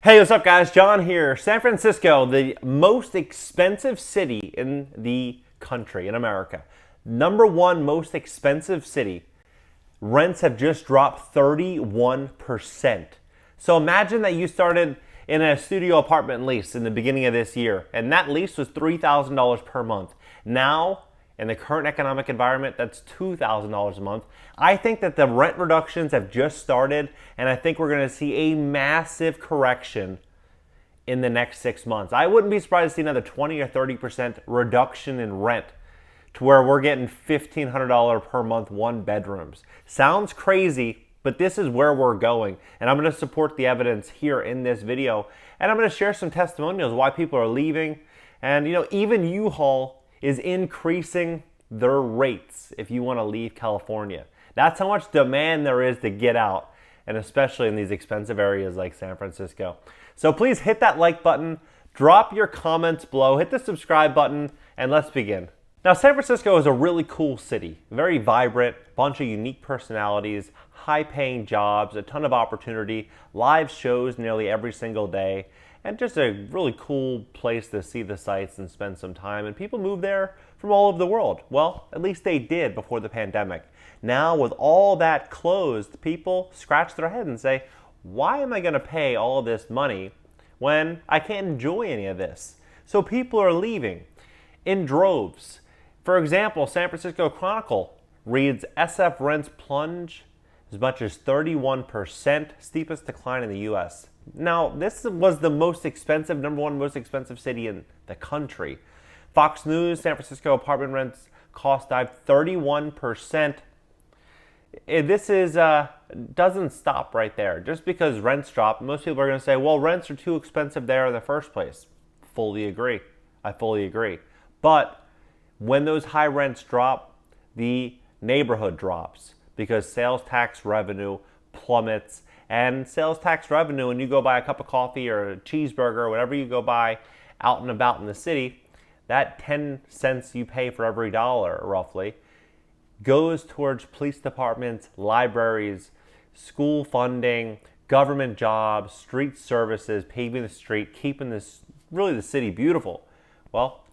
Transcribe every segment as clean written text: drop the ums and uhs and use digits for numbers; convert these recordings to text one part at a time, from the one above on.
Hey, what's up guys? John here. San Francisco, the most expensive city in the country, in America. Number one most expensive city. Rents have just dropped 31%. So imagine that you started in a studio apartment lease in the beginning of this year, and that lease was $3,000 per month. Now, in the current economic environment, that's $2,000 a month. I think that the rent reductions have just started, and I think we're going to see a massive correction in the next 6 months. I wouldn't be surprised to see another 20 or 30% reduction in rent to where we're getting $1,500 per month one bedrooms. Sounds crazy, but this is where we're going. And I'm going to support the evidence here in this video. And I'm going to share some testimonials why people are leaving. And even U-Haul is increasing their rates if you want to leave California. That's how much demand there is to get out, and especially in these expensive areas like San Francisco. So please hit that like button, drop your comments below, hit the subscribe button, and let's begin. Now, San Francisco is a really cool city, very vibrant, bunch of unique personalities, high-paying jobs, a ton of opportunity, live shows nearly every single day, and just a really cool place to see the sights and spend some time. And people move there from all over the world. Well, at least they did before the pandemic. Now, with all that closed, people scratch their head and say, why am I going to pay all this money when I can't enjoy any of this? So people are leaving in droves. For example, San Francisco Chronicle reads SF rents plunge as much as 31%, steepest decline in the U.S. Now, this was the most expensive, number one most expensive city in the country. Fox News, San Francisco apartment rents cost dive 31%. This doesn't stop right there. Just because rents drop, most people are going to say, well, rents are too expensive there in the first place. Fully agree. I fully agree. But when those high rents drop, the neighborhood drops because sales tax revenue plummets. And sales tax revenue, when you go buy a cup of coffee or a cheeseburger or whatever you go buy out and about in the city, that 10 cents you pay for every dollar, roughly, goes towards police departments, libraries, school funding, government jobs, street services, paving the street, keeping this really the city beautiful. Well,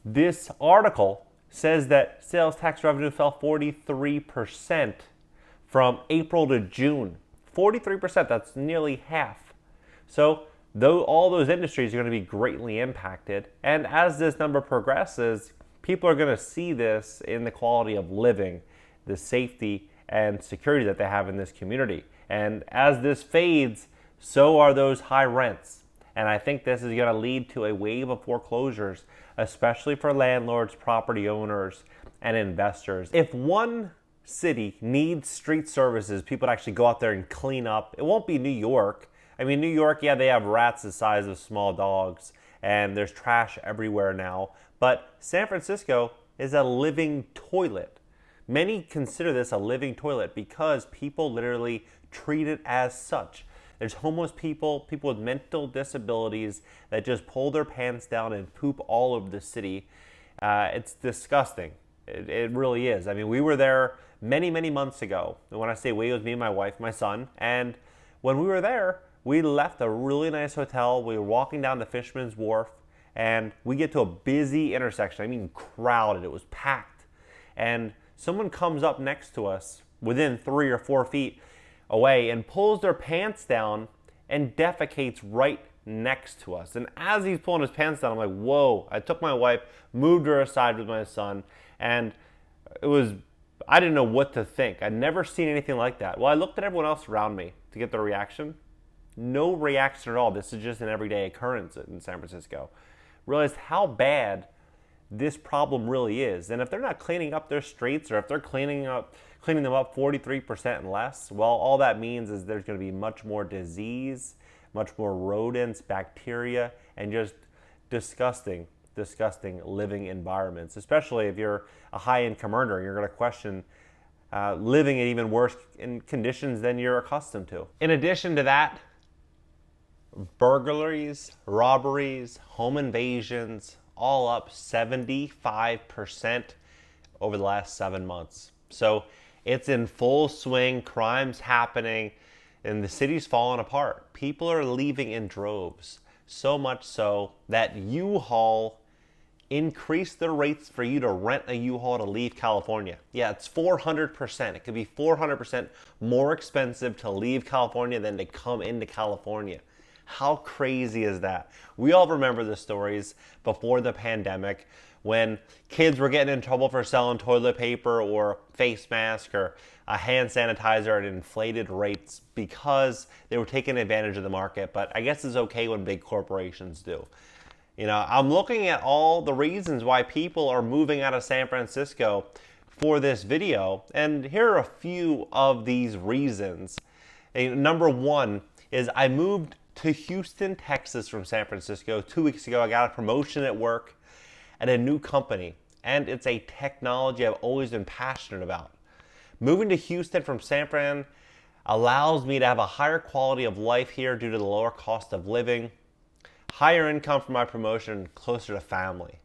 this article says that sales tax revenue fell 43% from April to June. 43%, that's nearly half. So though all those industries are going to be greatly impacted, and as this number progresses, people are going to see this in the quality of living, the safety and security that they have in this community. And as this fades, so are those high rents. And I think this is going to lead to a wave of foreclosures, especially for landlords, property owners, and investors. If one city needs street services, people to actually go out there and clean up, it won't be New York. I mean, New York, yeah, they have rats the size of small dogs, and there's trash everywhere now. But San Francisco is a living toilet. Many consider this a living toilet because people literally treat it as such. There's homeless people, people with mental disabilities that just pull their pants down and poop all over the city. It's disgusting. It really is. I mean, we were there many, many months ago. And when I say we, it was me and my wife, my son. And when we were there, we left a really nice hotel. We were walking down the Fisherman's Wharf, and we get to a busy intersection. I mean, crowded. It was packed. And someone comes up next to us within 3 or 4 feet away and pulls their pants down and defecates right next to us. And as he's pulling his pants down, I'm like, whoa. I took my wife, moved her aside with my son, and I didn't know what to think. I'd never seen anything like that. Well, I looked at everyone else around me to get their reaction. No reaction at all. This is just an everyday occurrence in San Francisco. Realized how bad this problem really is. And if they're not cleaning up their streets, or if they're cleaning them up 43% and less, well, all that means is there's going to be much more disease, much more rodents, bacteria, and just disgusting living environments, especially if you're a high-income earner. You're going to question living in even worse conditions than you're accustomed to. In addition to that, burglaries, robberies, home invasions, all up 75% over the last 7 months. So it's in full swing, crime's happening. and the city's falling apart. People are leaving in droves, so much so that U-Haul increased the rates for you to rent a U-Haul to leave California. Yeah, it's 400%. It could be 400% more expensive to leave California than to come into California. How crazy is that? We all remember the stories before the pandemic when kids were getting in trouble for selling toilet paper or face mask or a hand sanitizer at inflated rates because they were taking advantage of the market. But I guess it's okay when big corporations do. You know, I'm looking at all the reasons why people are moving out of San Francisco for this video, and here are a few of these reasons. Number one is I moved to Houston, Texas from San Francisco 2 weeks ago. I got a promotion at work at a new company, and it's a technology I've always been passionate about. Moving to Houston from San Fran allows me to have a higher quality of life here due to the lower cost of living, higher income for my promotion, closer to family.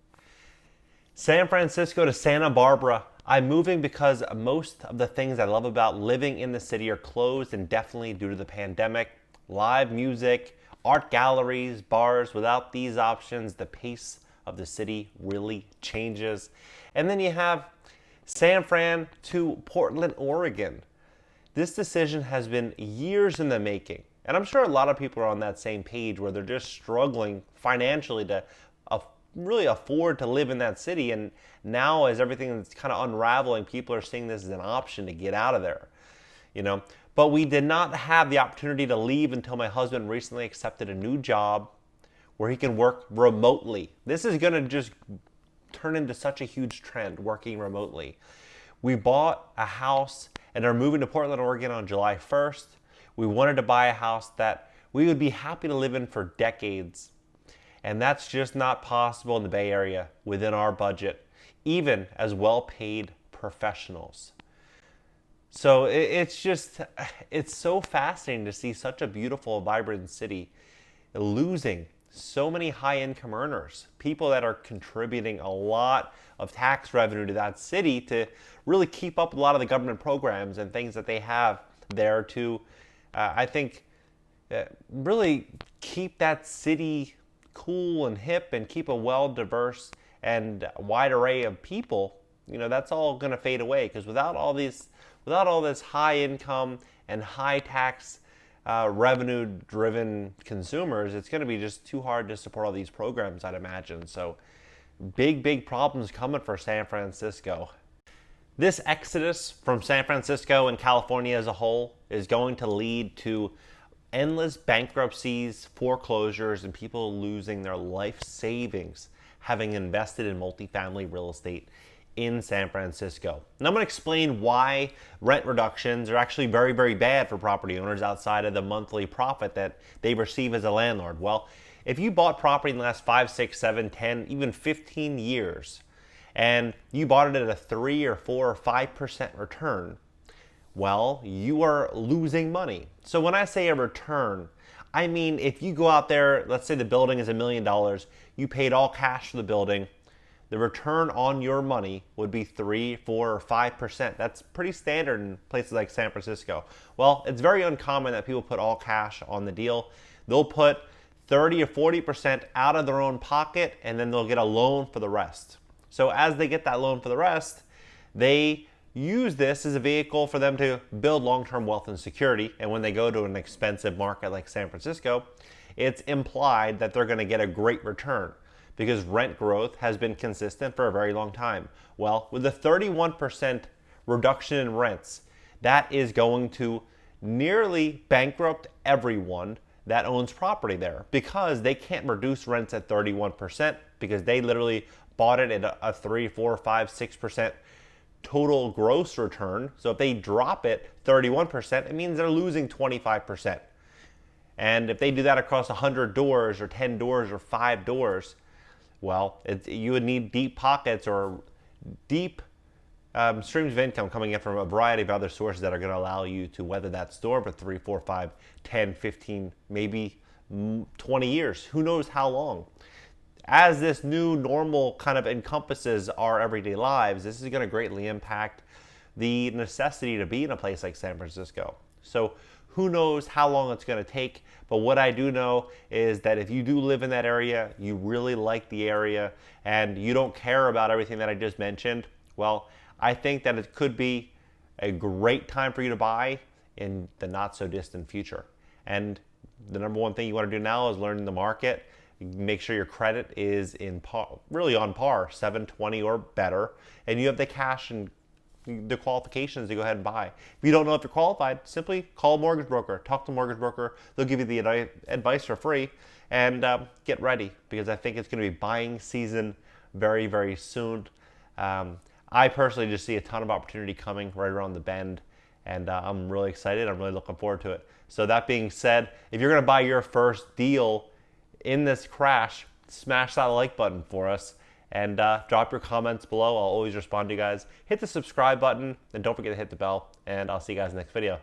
San Francisco to Santa Barbara, I'm moving because most of the things I love about living in the city are closed indefinitely due to the pandemic. Live music, art galleries, bars. Without these options, the pace of the city really changes. And then you have San Fran to Portland, Oregon. This decision has been years in the making. And I'm sure a lot of people are on that same page where they're just struggling financially to really afford to live in that city. And now as everything is kind of unraveling, people are seeing this as an option to get out of there. You know, but we did not have the opportunity to leave until my husband recently accepted a new job where he can work remotely. This is going to just turn into such a huge trend, working remotely. We bought a house and are moving to Portland, Oregon on July 1st. We wanted to buy a house that we would be happy to live in for decades. And that's just not possible in the Bay Area within our budget, even as well-paid professionals. So it's so fascinating to see such a beautiful, vibrant city losing so many high-income earners, people that are contributing a lot of tax revenue to that city to really keep up with a lot of the government programs and things that they have there to, I think, really keep that city cool and hip and keep a well-diverse and wide array of people. You know, that's all going to fade away because without all this high income and high tax revenue-driven consumers, it's going to be just too hard to support all these programs, I'd imagine. So big problems coming for San Francisco. This exodus from San Francisco and California as a whole is going to lead to endless bankruptcies, foreclosures, and people losing their life savings having invested in multifamily real estate in San Francisco. And I'm going to explain why rent reductions are actually very, very bad for property owners outside of the monthly profit that they receive as a landlord. Well, if you bought property in the last 5, 6, 7, 10, even 15 years, and you bought it at a 3 or 4 or 5% return, well, you are losing money. So when I say a return, I mean if you go out there, let's say the building is $1 million, you paid all cash for the building, the return on your money would be 3, 4, or 5%. That's pretty standard in places like San Francisco. Well, it's very uncommon that people put all cash on the deal. They'll put 30 or 40% out of their own pocket, and then they'll get a loan for the rest. So as they get that loan for the rest, they use this as a vehicle for them to build long-term wealth and security. And when they go to an expensive market like San Francisco, it's implied that they're going to get a great return because rent growth has been consistent for a very long time. Well, with a 31% reduction in rents, that is going to nearly bankrupt everyone that owns property there because they can't reduce rents at 31% because they literally bought it at a 3, 4, 5, 6% total gross return. So if they drop it 31%, it means they're losing 25%. And if they do that across 100 doors or 10 doors or 5 doors, well, you would need deep pockets or deep streams of income coming in from a variety of other sources that are going to allow you to weather that storm for 3, 4, 5, 10, 15, maybe 20 years. Who knows how long? As this new normal kind of encompasses our everyday lives, this is going to greatly impact the necessity to be in a place like San Francisco. So Who knows how long it's going to take, but what I do know is that if you do live in that area, you really like the area, and you don't care about everything that I just mentioned, well, I think that it could be a great time for you to buy in the not so distant future. And the number one thing you want to do now is learn the market. Make sure your credit is in par, really on par, 720 or better, and you have the cash and the qualifications to go ahead and buy. If you don't know if you're qualified, simply call a mortgage broker, talk to a mortgage broker. They'll give you the advice for free, and get ready, because I think it's going to be buying season very, very soon. I personally just see a ton of opportunity coming right around the bend, and I'm really excited. I'm really looking forward to it. So that being said, if you're going to buy your first deal in this crash, smash that like button for us, and drop your comments below. I'll always respond to you guys. Hit the subscribe button, and don't forget to hit the bell, and I'll see you guys in the next video.